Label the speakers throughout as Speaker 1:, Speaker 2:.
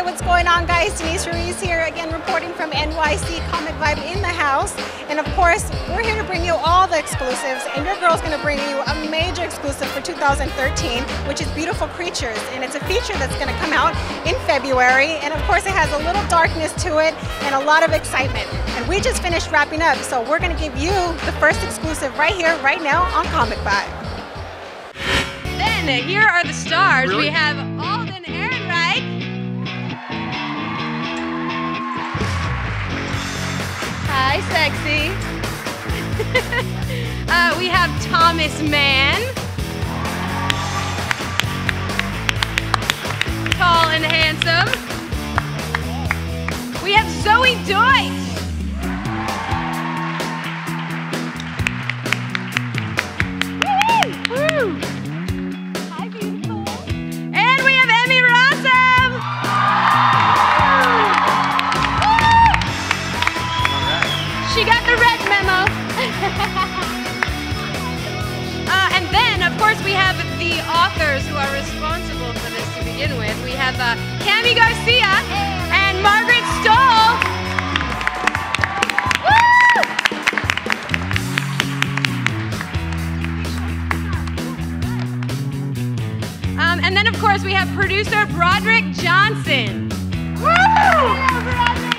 Speaker 1: what's going on, guys? Denise Ruiz here, again reporting from NYC Comic Vibe in the house. And of course, we're here to bring you all the exclusives, and your girl's gonna bring you a major exclusive for 2013, which is Beautiful Creatures. And it's a feature that's gonna come out in February. And of course, it has a little darkness to it and a lot of excitement. And we just finished wrapping up, so we're gonna give you the first exclusive right here, right now on Comic Vibe.
Speaker 2: Then, here are the stars. Really? We have Alden Ehrenreich. Hi, sexy. We have Thomas Mann. Tall and handsome. We have Zoe Deutsch. Woo! Hi, beautiful. And we have Emmy Rossum. She got the red memo. And then, of course, we have the authors who are responsible for this to begin with. We have Cami Garcia and Margaret Stoll. And then, of course, we have producer Broderick Johnson. Woo! Hello, Broderick.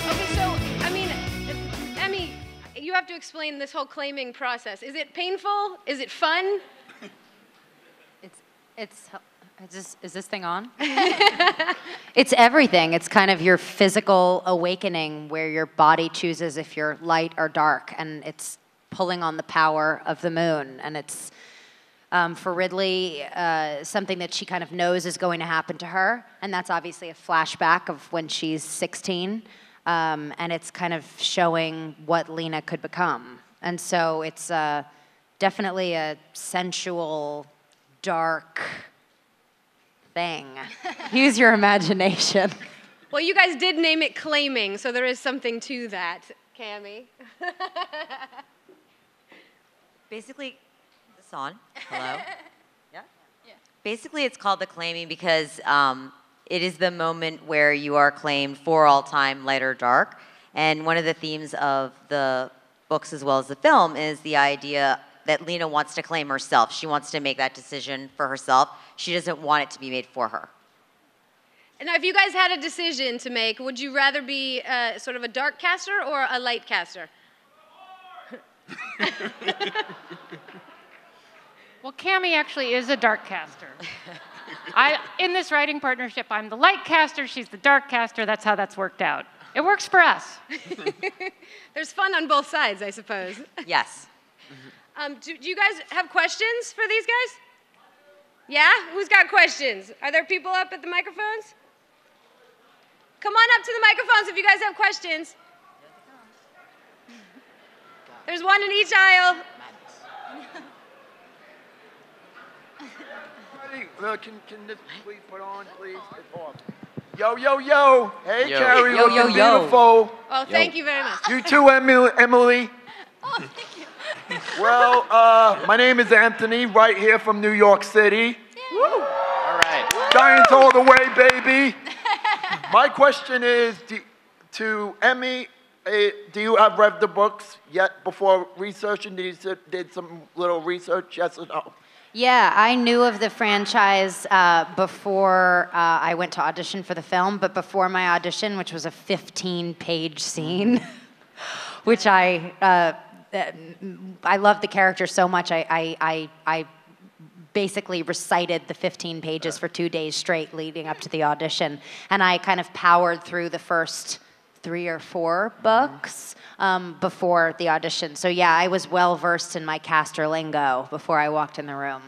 Speaker 2: Okay, so, I mean, Emmy, you have to explain this whole claiming process. Is it painful? Is it fun?
Speaker 3: Is this thing on? It's everything. It's kind of your physical awakening where your body chooses if you're light or dark, and it's pulling on the power of the moon. And it's, for Ridley, something that she kind of knows is going to happen to her, and that's obviously a flashback of when she's 16, and it's kind of showing what Lena could become. And so it's definitely a sensual, dark thing. Use your imagination.
Speaker 2: Well, you guys did name it claiming, so there is something to that, Cami.
Speaker 4: Basically, is this on? Hello? Yeah? Yeah. Basically, it's called the claiming because it is the moment where you are claimed for all time, light or dark. And one of the themes of the books as well as the film is the idea that Lena wants to claim herself. She wants to make that decision for herself. She doesn't want it to be made for her.
Speaker 2: And now, if you guys had a decision to make, would you rather be sort of a dark caster or a light caster?
Speaker 5: Well, Cami actually is a dark caster. In this writing partnership, I'm the light caster, she's the dark caster. That's how that's worked out. It works for us.
Speaker 2: There's fun on both sides, I suppose.
Speaker 4: Yes.
Speaker 2: Do you guys have questions for these guys? Yeah? Who's got questions? Are there people up at the microphones? Come on up to the microphones if you guys have questions. There's one in each aisle.
Speaker 6: Can this please put on, please? It's off. Yo, yo, yo. Hey,
Speaker 4: yo.
Speaker 6: Carrie,
Speaker 4: Yo,
Speaker 6: looking
Speaker 4: yo, yo.
Speaker 6: beautiful.
Speaker 2: Oh, thank you very much.
Speaker 6: You too, Emily.
Speaker 2: Oh, thank you.
Speaker 6: Well, my name is Anthony, right here from New York City.
Speaker 2: Woo.
Speaker 7: All right.
Speaker 6: Giants all the way, baby. My question is to Emmy, do you have read the books yet before researching? Did some little research, yes or no?
Speaker 3: Yeah, I knew of the franchise before I went to audition for the film, but before my audition, which was a 15-page scene, which I love the character so much, I basically recited the 15 pages for 2 days straight leading up to the audition. And I kind of powered through the first 3 or 4 books before the audition. So yeah, I was well versed in my caster lingo before I walked in the room.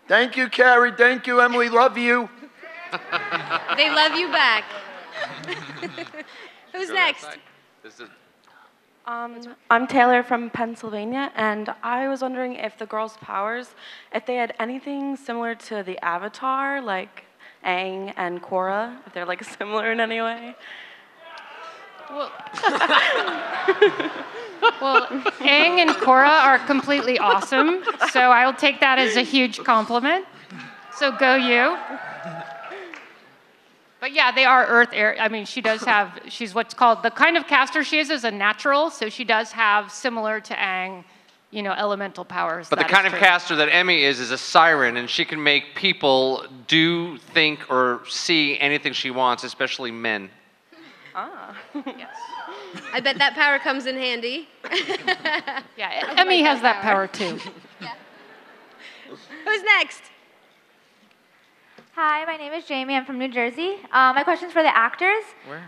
Speaker 6: Thank you, Carrie. Thank you, Emily. Love you.
Speaker 2: They love you back. Who's next?
Speaker 8: I'm Taylor from Pennsylvania, and I was wondering if the girls' powers, if they had anything similar to the Avatar, like Aang and Korra, if they're like similar in any way.
Speaker 5: Well, Well, Aang and Korra are completely awesome, so I'll take that as a huge compliment. So go you. But yeah, they are Earth air. I mean, she's what's called, the kind of caster she is a natural, so she does have, similar to Aang, elemental powers.
Speaker 7: But the kind of caster that Emmy is a siren, and she can make people do, think, or see anything she wants, especially men.
Speaker 5: Yes.
Speaker 2: I bet that power comes in handy.
Speaker 5: Yeah, Emmy has that power too.
Speaker 2: Yeah. Who's next?
Speaker 9: Hi, my name is Jamie. I'm from New Jersey. My question's for the actors.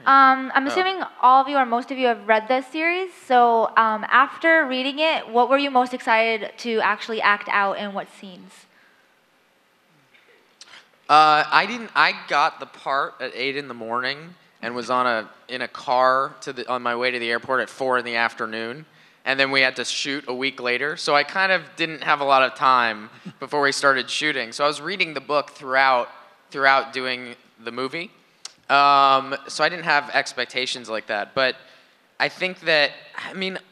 Speaker 9: I'm assuming all of you or most of you have read this series. So after reading it, what were you most excited to actually act out in what scenes?
Speaker 10: I didn't. I got the part at 8 in the morning and was in a car on my way to the airport at 4 in the afternoon. And then we had to shoot a week later. So I kind of didn't have a lot of time before we started shooting. So I was reading the book throughout doing the movie. So I didn't have expectations like that. But I think that,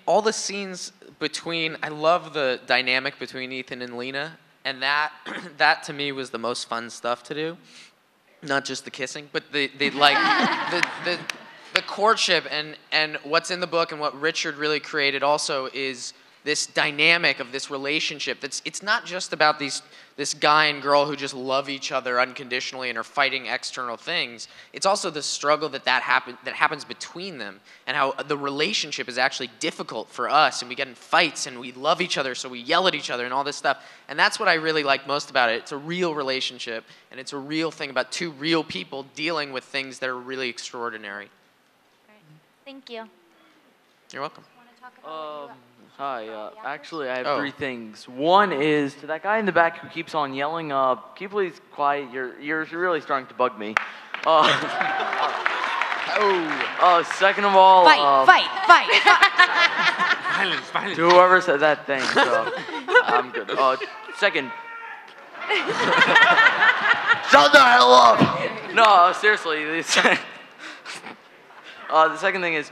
Speaker 10: all the scenes I love the dynamic between Ethan and Lena. And that to me was the most fun stuff to do. Not just the kissing, but the courtship and what's in the book and what Richard really created also is this dynamic of this relationship. It's not just about this guy and girl who just love each other unconditionally and are fighting external things. It's also the struggle that happens between them and how the relationship is actually difficult for us, and we get in fights and we love each other, so we yell at each other and all this stuff. And that's what I really like most about it. It's a real relationship, and it's a real thing about two real people dealing with things that are really extraordinary.
Speaker 9: Thank you.
Speaker 10: You're welcome.
Speaker 11: Hi, actually I have 3 things. One is to that guy in the back who keeps on yelling, can you please quiet? You're really starting to bug me. Second of all,
Speaker 3: Fight.
Speaker 7: Violence.
Speaker 11: To whoever said that thing, so I'm good. Second.
Speaker 6: Shut the hell up!
Speaker 11: No, seriously. The second thing is,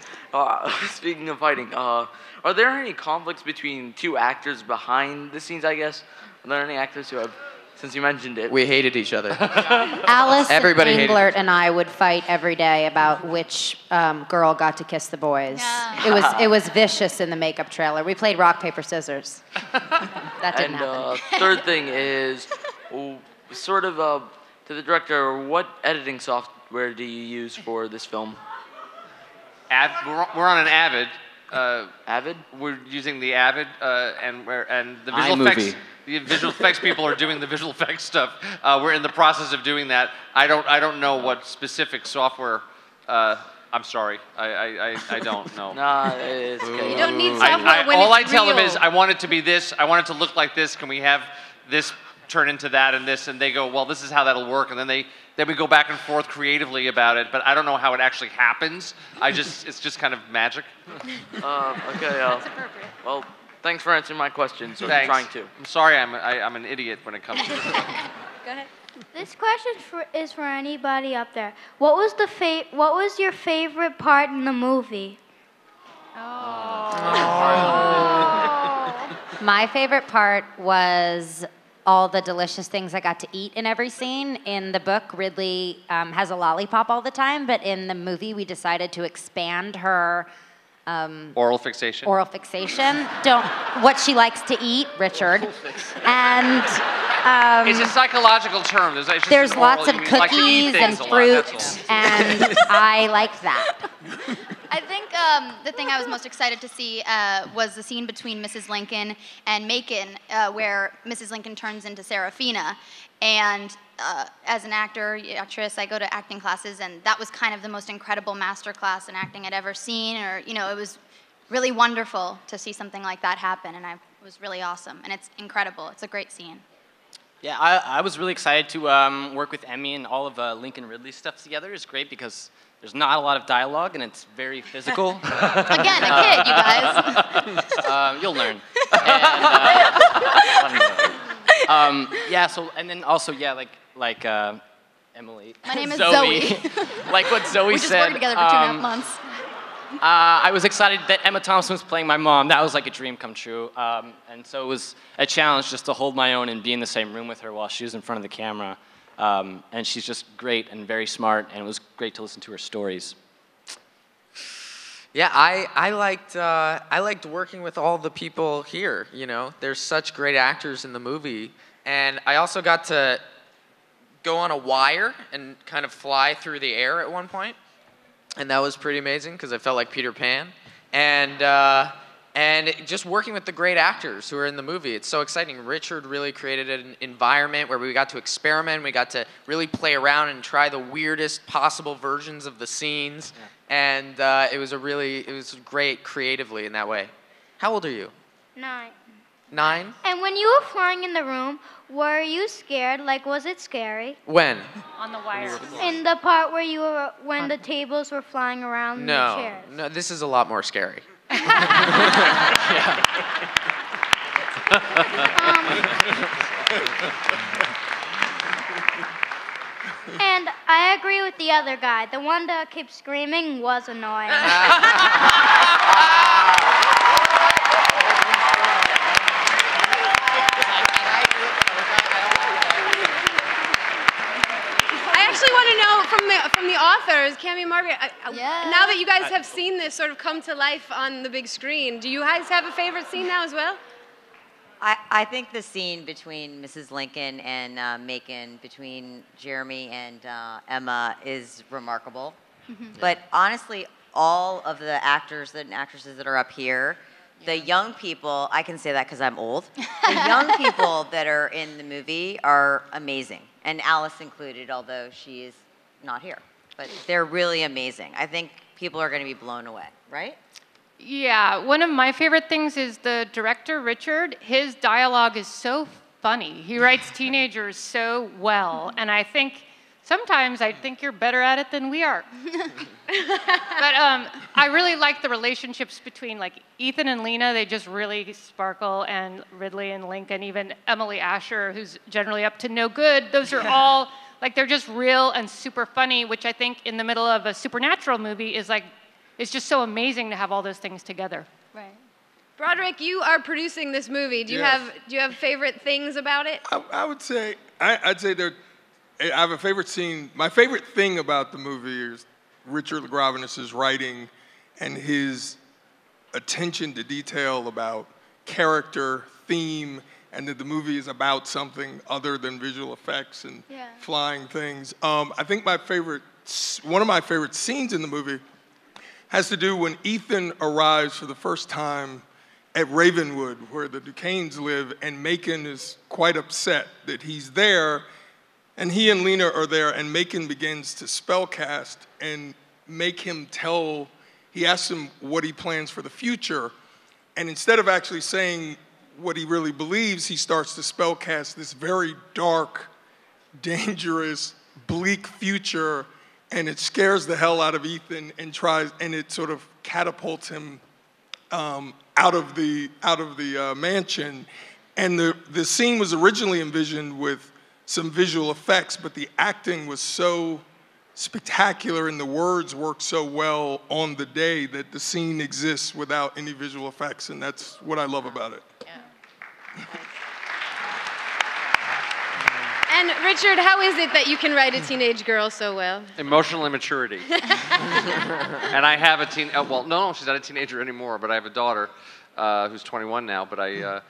Speaker 11: speaking of fighting, are there any conflicts between 2 actors behind the scenes, I guess? Are there any actors who have, since you mentioned it?
Speaker 10: We hated each other.
Speaker 3: Alice
Speaker 10: Everybody hated
Speaker 3: Englert
Speaker 10: each
Speaker 3: and I would fight every day about which girl got to kiss the boys.
Speaker 9: Yeah.
Speaker 3: It was vicious in the makeup trailer. We played rock, paper, scissors. That didn't happen.
Speaker 11: Third thing is, to the director, what editing software do you use for this film?
Speaker 7: We're on an Avid.
Speaker 11: Avid?
Speaker 7: We're using the Avid, and the visual effects people are doing the visual effects stuff. We're in the process of doing that. I don't know what specific software. I'm sorry, I don't know.
Speaker 11: Nah, it's okay.
Speaker 2: You don't need software when
Speaker 7: all
Speaker 2: it's
Speaker 7: I tell them
Speaker 2: real.
Speaker 7: is I want it to be this. I want it to look like this. Can we have this turn into that and this? And they go, well, this is how that'll work. And then we go back and forth creatively about it, but I don't know how it actually happens. It's just kind of magic.
Speaker 11: Okay. That's appropriate. Well, thanks for answering my questions. So I'm trying to.
Speaker 7: I'm sorry, I'm an idiot when it comes to this.
Speaker 2: Go ahead.
Speaker 9: This question is for anybody up there. What was your favorite part in the movie?
Speaker 3: My favorite part was all the delicious things I got to eat in every scene. In the book, Ridley has a lollipop all the time, but in the movie, we decided to expand her
Speaker 7: oral fixation.
Speaker 3: What she likes to eat, Richard. And
Speaker 7: it's a psychological term.
Speaker 3: There's lots of cookies and fruit, and I liked that.
Speaker 12: I think the thing I was most excited to see was the scene between Mrs. Lincoln and Macon, where Mrs. Lincoln turns into Serafina. And as an actress, I go to acting classes, and that was kind of the most incredible master class in acting I'd ever seen. It was really wonderful to see something like that happen, and it was really awesome. And it's incredible. It's a great scene.
Speaker 13: Yeah, I was really excited to work with Emmy and all of Lincoln Ridley's stuff together. It's great because there's not a lot of dialogue, and it's very physical.
Speaker 12: Again, a kid, you guys.
Speaker 13: You'll learn. Like Emily.
Speaker 12: My name is
Speaker 13: Zoe. Like what Zoe
Speaker 12: we
Speaker 13: said.
Speaker 12: We just worked together for 2.5 months.
Speaker 13: I was excited that Emma Thompson was playing my mom. That was like a dream come true. And so it was a challenge just to hold my own and be in the same room with her while she was in front of the camera. And she's just great and very smart, and it was great to listen to her stories.
Speaker 10: Yeah, I liked working with all the people here. You know, there's such great actors in the movie, and I also got to go on a wire and kind of fly through the air at one point, and that was pretty amazing because I felt like Peter Pan, and just working with the great actors who are in the movie. It's so exciting. Richard really created an environment where we got to experiment. We got to really play around and try the weirdest possible versions of the scenes. Yeah. And it was great creatively in that way. How old are you?
Speaker 14: 9.
Speaker 10: 9?
Speaker 14: And when you were flying in the room, were you scared? Like, was it scary?
Speaker 10: When?
Speaker 5: On the wire.
Speaker 14: In the part where you were, when the tables were flying around the chairs.
Speaker 10: No, this is a lot more scary.
Speaker 14: And I agree with the other guy. The one that kept screaming was annoying.
Speaker 2: I actually want to know from the authors, Cami and Margaret, now that you guys have seen this sort of come to life on the big screen, do you guys have a favorite scene now as well?
Speaker 4: I think the scene between Mrs. Lincoln and Macon, between Jeremy and Emma, is remarkable. But honestly, all of the actors and actresses that are up here, the young people, I can say that because I'm old, the young people that are in the movie are amazing. And Alice included, although she is not here. But they're really amazing. I think people are going to be blown away, right?
Speaker 5: Yeah, one of my favorite things is the director, Richard. His dialogue is so funny. He writes teenagers so well, and I think sometimes you're better at it than we are. But I really like the relationships between like Ethan and Lena. They just really sparkle, and Ridley and Lincoln, even Emily Asher, who's generally up to no good. Those are all like they're just real and super funny, which I think in the middle of a supernatural movie is like. It's just so amazing to have all those things together.
Speaker 2: Right. Broderick, you are producing this movie. Do you have favorite things about it?
Speaker 15: I would say I'd say I have a favorite scene. My favorite thing about the movie is Richard Gravenis's writing and his attention to detail about character, theme, and that the movie is about something other than visual effects and flying things. I think one of my favorite scenes in the movie has to do when Ethan arrives for the first time at Ravenwood, where the Duquesnes live, and Macon is quite upset that he's there, and he and Lena are there, and Macon begins to spellcast and make him he asks him what he plans for the future, and instead of actually saying what he really believes, he starts to spellcast this very dark, dangerous, bleak future. And it scares the hell out of Ethan and it sort of catapults him out of the mansion. And the scene was originally envisioned with some visual effects, but the acting was so spectacular and the words worked so well on the day that the scene exists without any visual effects, and that's what I love about it.
Speaker 2: And Richard, how is it that you can write a teenage girl so well?
Speaker 7: Emotional immaturity. And I have no, she's not a teenager anymore, but I have a daughter who's 21 now, but I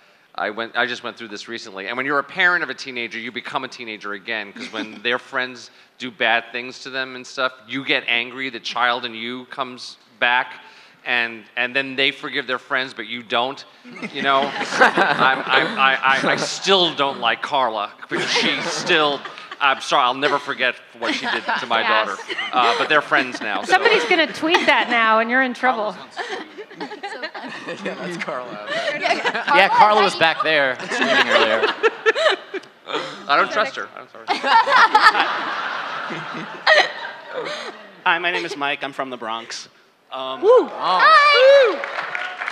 Speaker 7: just went through this recently. And when you're a parent of a teenager, you become a teenager again, because when their friends do bad things to them and stuff, you get angry, the child in you comes back. And then they forgive their friends, but you don't. You know, I still don't like Carla because I'm sorry, I'll never forget what she did to my daughter. But they're friends now.
Speaker 5: Somebody's gonna tweet that now, and you're in trouble.
Speaker 10: Yeah, that's Carla.
Speaker 13: Yeah, Carla was back there screaming earlier.
Speaker 7: I don't trust her. I'm sorry.
Speaker 16: Hi, my name is Mike. I'm from the Bronx.
Speaker 10: Hi!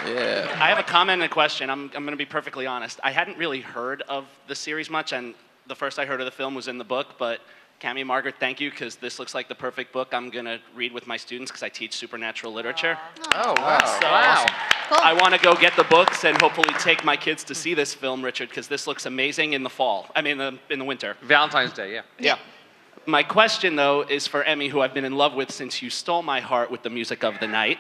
Speaker 10: Yeah.
Speaker 16: I have a comment and a question. I'm going to be perfectly honest. I hadn't really heard of the series much, and the first I heard of the film was in the book, but Cami, Margaret, thank you, because this looks like the perfect book I'm going to read with my students because I teach supernatural literature.
Speaker 10: Oh, wow.
Speaker 16: So
Speaker 10: Wow.
Speaker 12: Cool.
Speaker 16: I want to go get the books and hopefully take my kids to see this film, Richard, because this looks amazing in the fall. I mean, in the winter.
Speaker 7: Valentine's Day, yeah.
Speaker 16: Yeah. My question, though, is for Emmy, who I've been in love with since you stole my heart with the music of the night.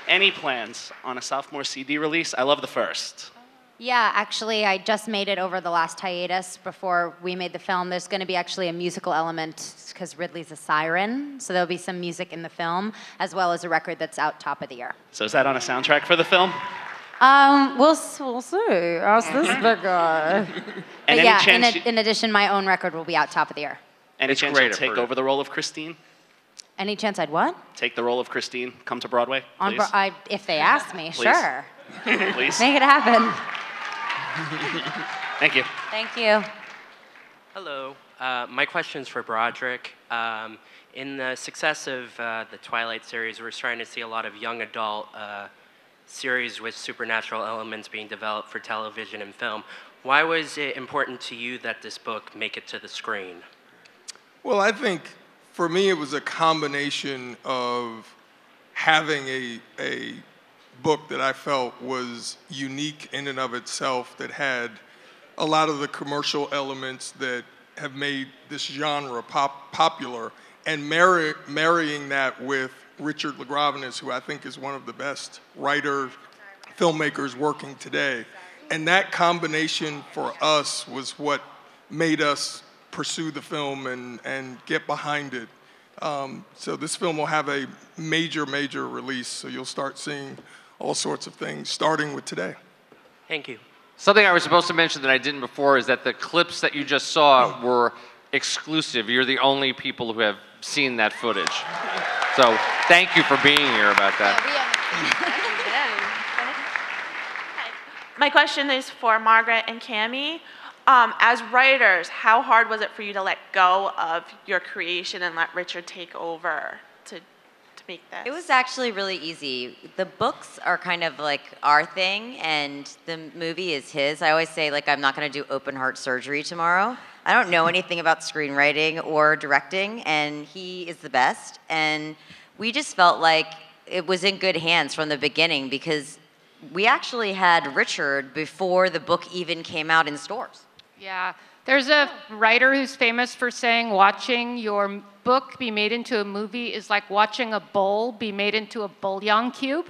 Speaker 16: Any plans on a sophomore CD release? I love the first.
Speaker 3: Yeah, actually, I just made it over the last hiatus before we made the film. There's going to be actually a musical element because Ridley's a siren, so there'll be some music in the film, as well as a record that's out top of the year.
Speaker 16: So is that on a soundtrack for the film?
Speaker 3: We'll see. Ask this big guy.
Speaker 16: And
Speaker 3: But yeah,
Speaker 16: any chance
Speaker 3: in addition, my own record will be out top of the year.
Speaker 16: Any
Speaker 7: It's
Speaker 16: chance
Speaker 7: great,
Speaker 16: you'll
Speaker 7: I've
Speaker 16: take
Speaker 7: heard it.
Speaker 16: over the role of Christine?
Speaker 3: Any chance I'd what?
Speaker 16: Take the role of Christine, come to Broadway,
Speaker 3: On
Speaker 16: please?
Speaker 3: if they ask me,
Speaker 16: Please.
Speaker 3: sure.
Speaker 16: Please.
Speaker 3: Make it happen.
Speaker 16: Thank you.
Speaker 3: Thank you.
Speaker 17: Hello. My question's for Broderick. In the success of the Twilight series, we're starting to see a lot of young adult series with supernatural elements being developed for television and film. Why was it important to you that this book make it to the screen?
Speaker 15: Well, I think for me it was a combination of having a book that I felt was unique in and of itself, that had a lot of the commercial elements that have made this genre popular, and marrying that with Richard LaGravenese, who I think is one of the best writers, filmmakers working today. And that combination for us was what made us pursue the film and get behind it. So this film will have a major, major release, so you'll start seeing all sorts of things, starting with today.
Speaker 17: Thank you.
Speaker 7: Something I was supposed to mention that I didn't before is that the clips that you just saw were exclusive. You're the only people who have seen that footage. So thank you for being here about that.
Speaker 18: My question is for Margaret and Cami. As writers, how hard was it for you to let go of your creation and let Richard take over to make this?
Speaker 4: It was actually really easy. The books are kind of like our thing, and the movie is his. I always say, like, I'm not going to do open heart surgery tomorrow. I don't know anything about screenwriting or directing, and he is the best. And we just felt like it was in good hands from the beginning, because we actually had Richard before the book even came out in stores.
Speaker 5: Yeah. There's a writer who's famous for saying watching your book be made into a movie is like watching a bowl be made into a bouillon cube.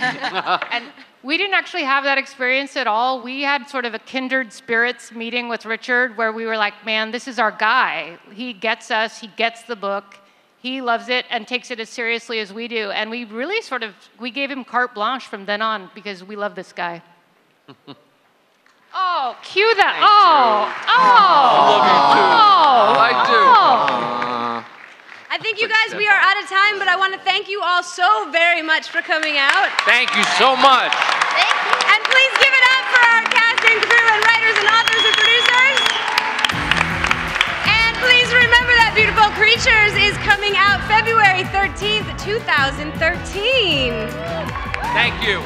Speaker 5: And we didn't actually have that experience at all. We had sort of a kindred spirits meeting with Richard where we were like, man, this is our guy. He gets us, he gets the book, he loves it and takes it as seriously as we do. And we really we gave him carte blanche from then on because we love this guy. Oh, cue that.
Speaker 7: I do.
Speaker 2: I think you guys, we are out of time, but I want to thank you all so very much for coming out.
Speaker 7: Thank you so much.
Speaker 2: Thank you. And please give it up for our cast and crew and writers and authors and producers. And please remember that Beautiful Creatures is coming out February 13th, 2013.
Speaker 7: Thank you.